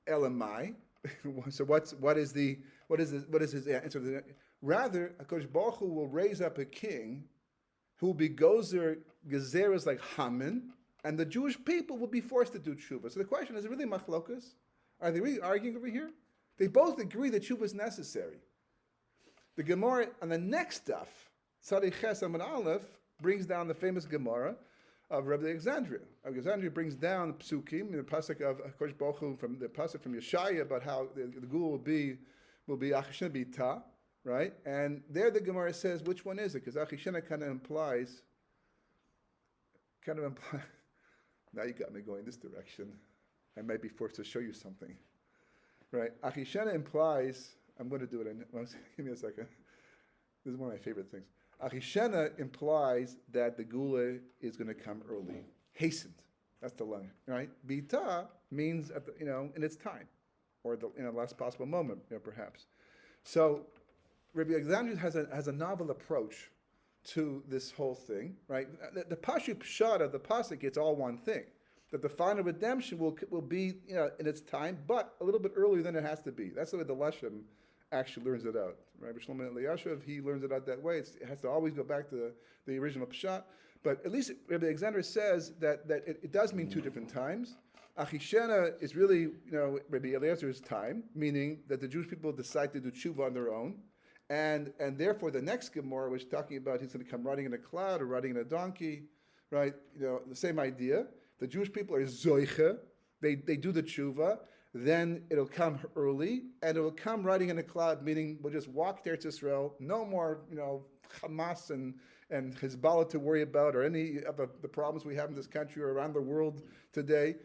Elamai. So what is his answer? Rather, Hakadosh Baruch Hu will raise up a king who will be gozer gezeras like Haman, and the Jewish people will be forced to do tshuva. So the question is, really machlokas? Are they really arguing over here? They both agree that tshuva is necessary. The Gemara on the next daf, Tzaddik Ches Amud Aleph, brings down the famous Gemara of Rabbi Alexandria. Alexandria brings down psukim, the pasuk of Hakadosh Baruch Hu, from the pasuk from Yeshaya about how the gul will be Achishena Bita, right? And there the Gemara says, which one is it? Because Achishena kind of implies. Now you got me going this direction. I might be forced to show you something, right? Achishena implies. I'm going to do it. Give me a second. This is one of my favorite things. Achishena implies that the gula is going to come early, hastened. That's the line, right? Bita means at the, in its time, or the last possible moment, perhaps. So Rabbi Alexandria has a novel approach to this whole thing, right? The Pashu Pshat of the pasuk, it's all one thing. That the final redemption will be in its time, but a little bit earlier than it has to be. That's the way the Leshem actually learns it out. Rabbi Shlomo Eliashiv, he learns it out that way. It has to always go back to the original Pshat. But at least Rabbi Alexander says that it does mean two different times. Achishena is really, Rabbi Eliezer's time, meaning that the Jewish people decide to do tshuva on their own. And therefore the next Gemara was talking about he's going to come riding in a cloud or riding in a donkey, right? The same idea. The Jewish people are zoiche. They do the tshuva. Then it'll come early, and it will come riding in a cloud, meaning we'll just walk there to Israel. No more, Hamas and Hezbollah to worry about, or any of the problems we have in this country or around the world today.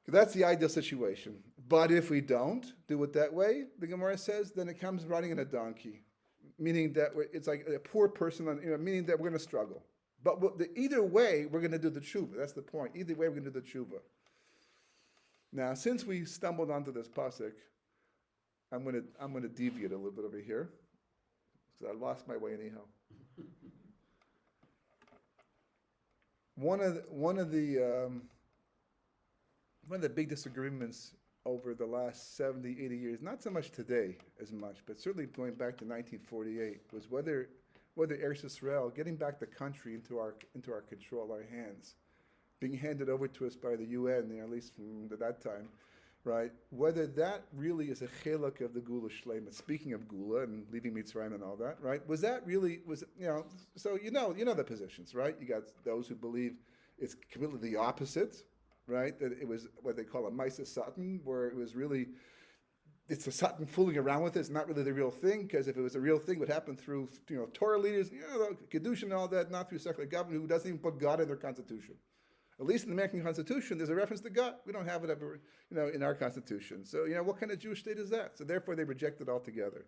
That's the ideal situation. But if we don't do it that way, the Gemara says, then it comes riding in a donkey, meaning that it's like a poor person, meaning that we're going to struggle. But either way, we're going to do the tshuva. That's the point. Either way, we're going to do the tshuva. Now, since we stumbled onto this pasuk, I'm going to deviate a little bit over here because I lost my way anyhow. One of the big disagreements over the last 70, 80 years, not so much today as much, but certainly going back to 1948, was whether Eretz Yisrael, getting back the country into our control, our hands, being handed over to us by the UN, at least from that time, right? Whether that really is a chelak of the Gula Shleima. Speaking of Gula and leaving Mitzrayim and all that, right? So the positions, right? You got those who believe it's completely the opposite, right? That it was what they call a Maisa Satan, where it was really, it's a Satan fooling around with it. It's not really the real thing, because if it was a real thing, it would happen through Torah leaders, Kedushin and all that, not through secular government who doesn't even put God in their constitution. At least in the American Constitution, there's a reference to God. We don't have it ever, in our Constitution. So, what kind of Jewish state is that? So therefore, they reject it altogether.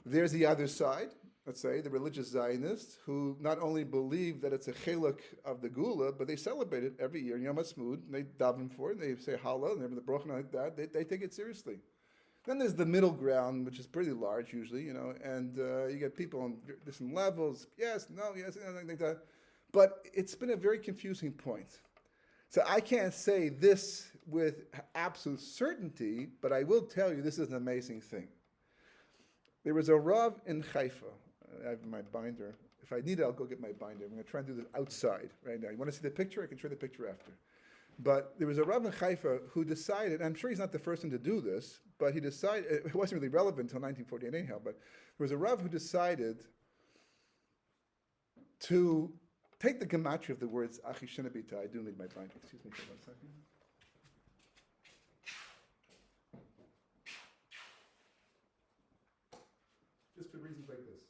There's the other side, let's say, the religious Zionists, who not only believe that it's a chelak of the Gula, but they celebrate it every year in Yom HaSmud, and they daven for it, and they say Hallel, and the Brochen like that. They take it seriously. Then there's the middle ground, which is pretty large usually, and you get people on different levels. Yes, no, yes, like that. But it's been a very confusing point. So I can't say this with absolute certainty, but I will tell you this is an amazing thing. There was a Rav in Haifa. I have my binder. If I need it, I'll go get my binder. I'm going to try and do this outside right now. You want to see the picture? I can show you the picture after. But there was a Rav in Haifa who decided, I'm sure he's not the first one to do this, but he decided, it wasn't really relevant until 1948 anyhow, but there was a Rav who decided to take the gematria of the words Achishena Bita. I do need my binder. Excuse me for 1 second. Just for reasons like this.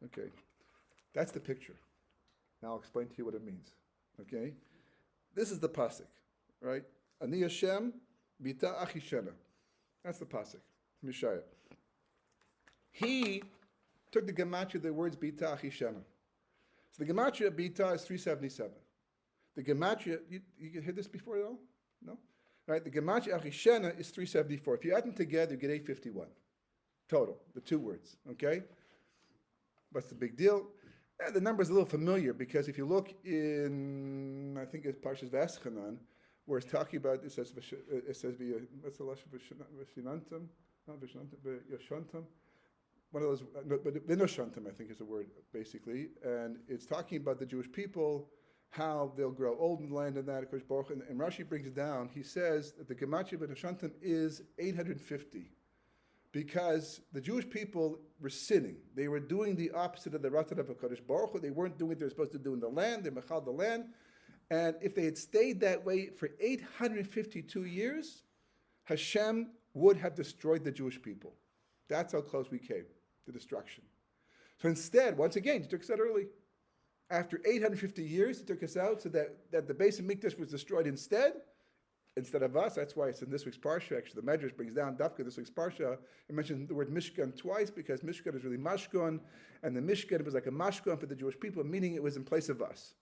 Okay, that's the picture. Now I'll explain to you what it means. Okay, this is the pasuk, right? Ani Hashem Bita Achishena. That's the pasuk, Mishaya. He took the gematria of the words Bita Achishena. So the gematria of Bita is 377. The gematria, you heard this before at all? No? Right, the gematria Achishena is 374. If you add them together, you get 851. Total, the two words, okay? What's the big deal? The number is a little familiar because if you look in, I think it's Parshas V'eschanan, where it's talking about, it says, what's the lashon, V'shinantam? Not V'shinantam, but Yoshantam. One of those, but Vinoshantam, I think is the word, basically. And it's talking about the Jewish people, how they'll grow old in the land and that, of course, Baruch. And Rashi brings it down. He says that the Gematria Vinoshantam is 850. Because the Jewish people were sinning. They were doing the opposite of the Ratzon of HaKadosh Baruch Hu. They weren't doing what they were supposed to do in the land. They mechal the land. And if they had stayed that way for 852 years, Hashem would have destroyed the Jewish people. That's how close we came to destruction. So instead, once again, he took us out early. After 850 years, he took us out so that the base of Mikdash was destroyed instead of us. That's why it's in this week's Parsha. Actually, the Medrash brings down Dafka this week's Parsha. It mentions the word Mishkan twice because Mishkan is really Mashkan, and the Mishkan was like a Mashkan for the Jewish people, meaning it was in place of us.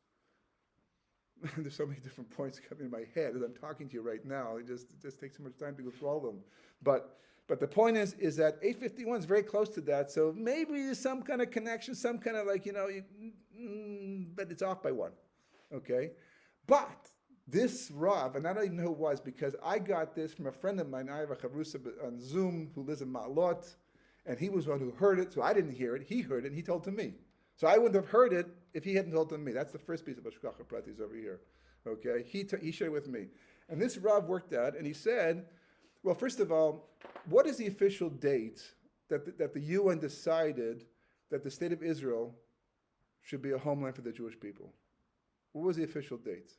There's so many different points coming in my head as I'm talking to you right now. It just takes so much time to go through all of them. But the point is that 851 is very close to that. So maybe there's some kind of connection, some kind of like, but it's off by one. Okay? But this Rav, and I don't even know who it was because I got this from a friend of mine, I have a chavrusa on Zoom who lives in Ma'alot, and he was one who heard it, so I didn't hear it. He heard it, and he told it to me. So I wouldn't have heard it if he hadn't told it to me. That's the first piece of Hashgacha Pratis over here. Okay, he shared it with me. And this Rav worked out, and he said, well, first of all, what is the official date that the UN decided that the state of Israel should be a homeland for the Jewish people? What was the official date?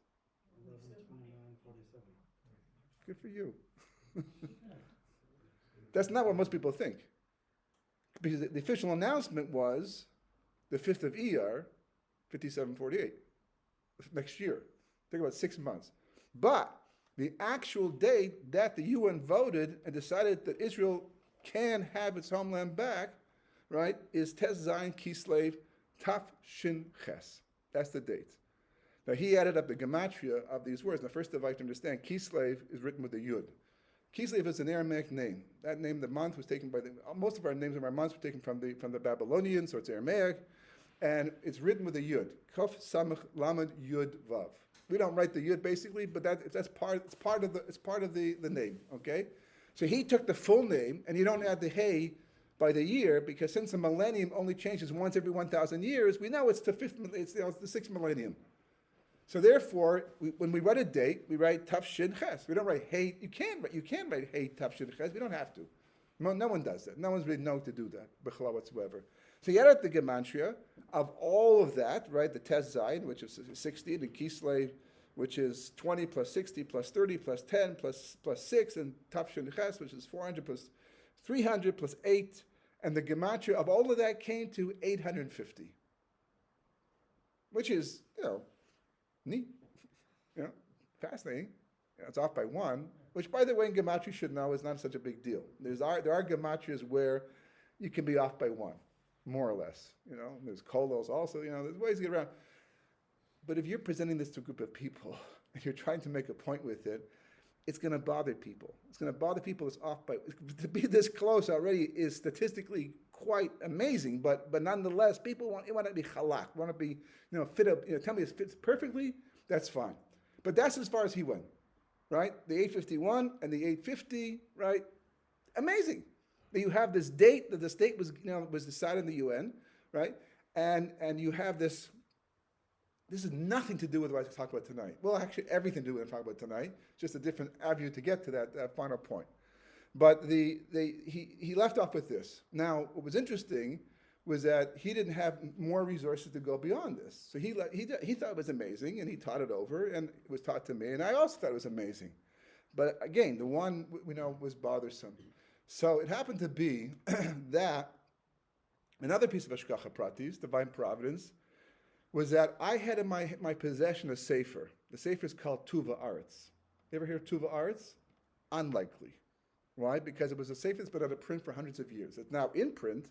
11/29/47. Good for you. That's not what most people think. Because the official announcement was the 5th of Iyar, 5748, next year. Think about 6 months. But the actual date that the UN voted and decided that Israel can have its homeland back, right, is Tes Zayin Kislev Taf Shin Ches. That's the date. Now, he added up the gematria of these words. Now, first of all, I have to understand, Kislev is written with a yud. Kislev is an Aramaic name. That name, the month, was taken by most of our names of our months were taken from the Babylonians, so it's Aramaic, and it's written with a yud. Kof Samach Lamed Yud Vav. We don't write the yud basically, but it's part of the name. Okay, so he took the full name, and you don't add the hey by the year because since the millennium only changes once every 1,000 years, we know it's the it's the 6th millennium. So therefore, when we write a date, we write Tav Shin Ches. We don't write Hey. You can write Hey Tav Shin Ches. We don't have to. No one does that. No one's really known to do that, b'chala whatsoever. So you add the gematria of all of that, right? The Tes Zayin, which is 60, and Kislev, which is 20 plus 60 plus 30 plus 10 plus 6, and Tav Shin Ches, which is 400 plus 300 plus 8, and the gematria of all of that came to 850, which is, neat, fascinating. It's off by one, which, by the way, in gematria you should know is not such a big deal. There are gematrias where you can be off by one, more or less. There's kolos also. There's ways to get around. But if you're presenting this to a group of people and you're trying to make a point with it, it's going to bother people. It's going to bother people. It's off by to be this close already is statistically quite amazing. But nonetheless, people want to be halak, want to be fit up. Tell me it fits perfectly. That's fine. But that's as far as he went, right? The 851 and the 850, right? Amazing. That you have this date that the state was decided in the UN, right? And you have this. This has nothing to do with what I talk about tonight. Well, actually, everything to do with what I talk about tonight. Just a different avenue to get to that final point. But he left off with this. Now, what was interesting was that he didn't have more resources to go beyond this. So he thought it was amazing, and he taught it over, and it was taught to me, and I also thought it was amazing. But again, the one we know was bothersome. So it happened to be that another piece of Hashgacha Pratis, divine providence, was that I had in my possession a sefer. The sefer is called Tuva Aretz. You ever hear of Tuva Aretz? Unlikely. Why? Because it was a sefer that's been out of print for hundreds of years. It's now in print,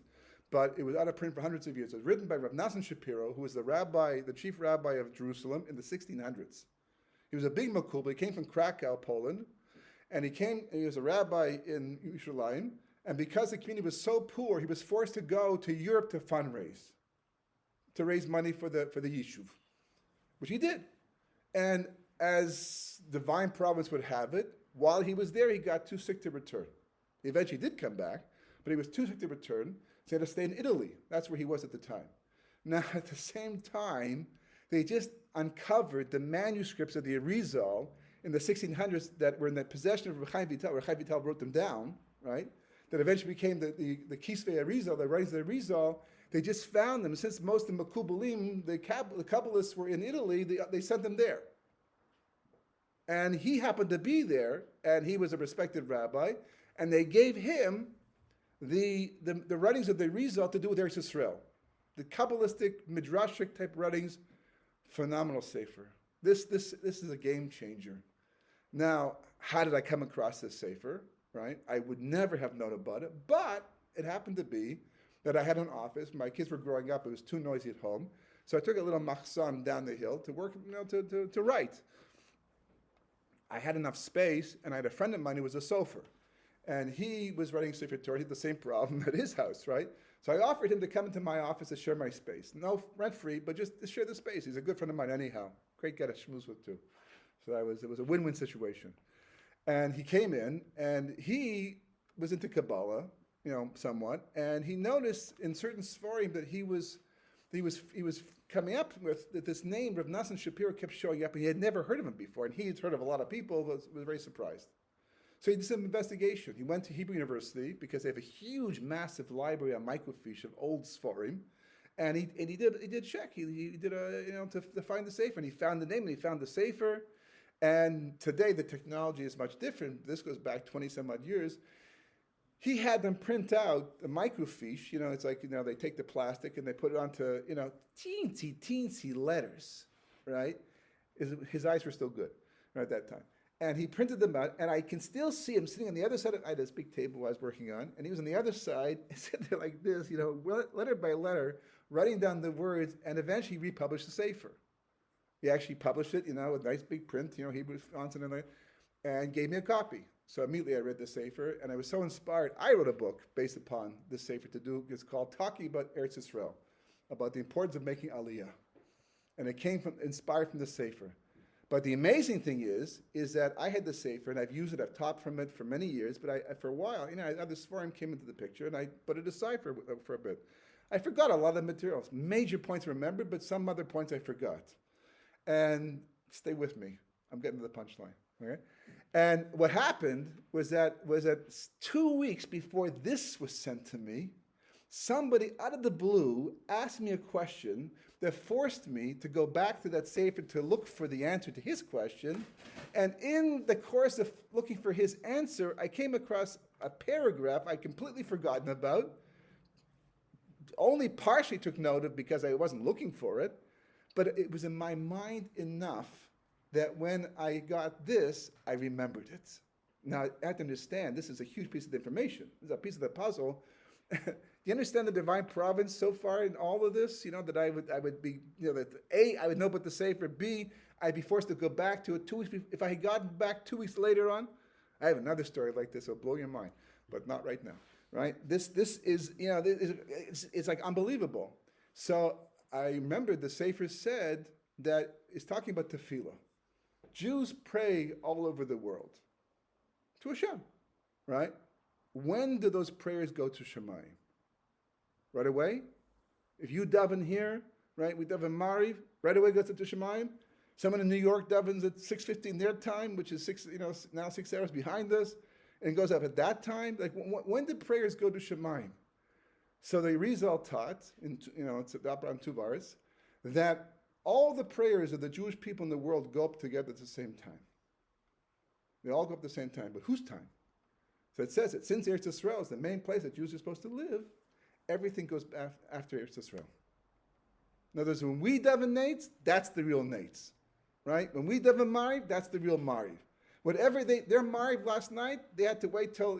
but it was out of print for hundreds of years. It was written by Rav Nassim Shapiro, who was the chief rabbi of Jerusalem in the 1600s. He was a big makubal. He came from Krakow, Poland, and he was a rabbi in Yerushalayim, and because the community was so poor, he was forced to go to Europe to fundraise. to raise money for the yishuv, which he did. And as divine providence would have it, while he was there, he got too sick to return. He eventually did come back, but he was too sick to return, so he had to stay in Italy. That's where he was at the time. Now, at the same time, they just uncovered the manuscripts of the Arizal in the 1600s that were in the possession of Chaim Vital, where Chaim Vital wrote them down, right? That eventually became the Kisvei Arizal, the writings of the Arizal. They just found them. Since most of the Mekubalim, the Kabbalists were in Italy, they sent them there. And he happened to be there, and he was a respected rabbi, and they gave him the writings of the Arizal to do with Eretz Yisrael. The Kabbalistic, Midrashic type writings, phenomenal sefer. This is a game changer. Now, how did I come across this sefer, right? I would never have known about it, but it happened to be that I had an office. My kids were growing up. It was too noisy at home. So I took a little machzan down the hill to work, to write. I had enough space, and I had a friend of mine who was a sofer. And he was writing Sefer Torah. He had the same problem at his house, right? So I offered him to come into my office to share my space. No rent-free, but just to share the space. He's a good friend of mine anyhow. Great guy to schmooze with too. So it was a win-win situation. And he came in, and he was into Kabbalah, somewhat. And he noticed in certain Sforim that he was coming up with that this name, Rav Nassan Shapiro, kept showing up, and he had never heard of him before. And he had heard of a lot of people, but was very surprised. So he did some investigation. He went to Hebrew University because they have a huge, massive library on microfiche of old Sforim, and he did check. He did to find the sefer, and he found the name, and he found the sefer. And today the technology is much different. This goes back 20 some odd years. He had them print out the microfiche. It's like they take the plastic and they put it onto teensy letters, right? His eyes were still good at that time. And he printed them out, and I can still see him sitting on the other side. I had this big table I was working on, and he was on the other side, sitting there like this, letter by letter, writing down the words, and eventually republished the sefer. He actually published it, with nice big print, Hebrew fonts and gave me a copy. So immediately I read the sefer, and I was so inspired. I wrote a book based upon this sefer to do. It's called Talking About Eretz Yisrael, about the importance of making aliyah, and it inspired from the sefer. But the amazing thing is that I had the sefer, and I've used it. I've taught from it for many years. But for a while, the Sforim came into the picture, and I put it aside for a bit. I forgot a lot of the materials. Major points remembered, but some other points I forgot. And stay with me. I'm getting to the punchline. Okay. And what happened was that 2 weeks before this was sent to me, somebody out of the blue asked me a question that forced me to go back to that sefer to look for the answer to his question. And in the course of looking for his answer, I came across a paragraph I'd completely forgotten about, only partially took note of because I wasn't looking for it, but it was in my mind enough that when I got this, I remembered it. Now, I have to understand, this is a huge piece of information. This is a piece of the puzzle. Do you understand the divine providence so far in all of this? That I would be, that A, I would know about the sefer. B, I'd be forced to go back to it 2 weeks. If I had gotten back 2 weeks later on, I have another story like this. It'll blow your mind, but not right now, right? This is, it's like unbelievable. So I remember the sefer said that it's talking about tefillah. Jews pray all over the world to Hashem, right? When do those prayers go to Shemayim? Right away? If you daven here, right, we daven Mariv, right away goes to Shemayim. Someone in New York davens at 6:15 their time, which is now 6 hours behind us, and goes up at that time. Like, when did prayers go to Shemayim? So the Arizal taught, it's on Tuvaris, that all the prayers of the Jewish people in the world go up together at the same time. They all go up at the same time, but whose time? So it says that since Eretz Yisrael is the main place that Jews are supposed to live, everything goes after Eretz Yisrael. In other words, when we daven Nates, that's the real Nates, right? When we daven Mariv, that's the real Mariv. Whatever their Mariv last night, they had to wait till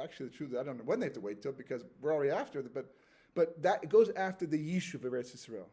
actually the truth is I don't know when they have to wait till because we're already after it, but that it goes after the Yishuv of Eretz Yisrael.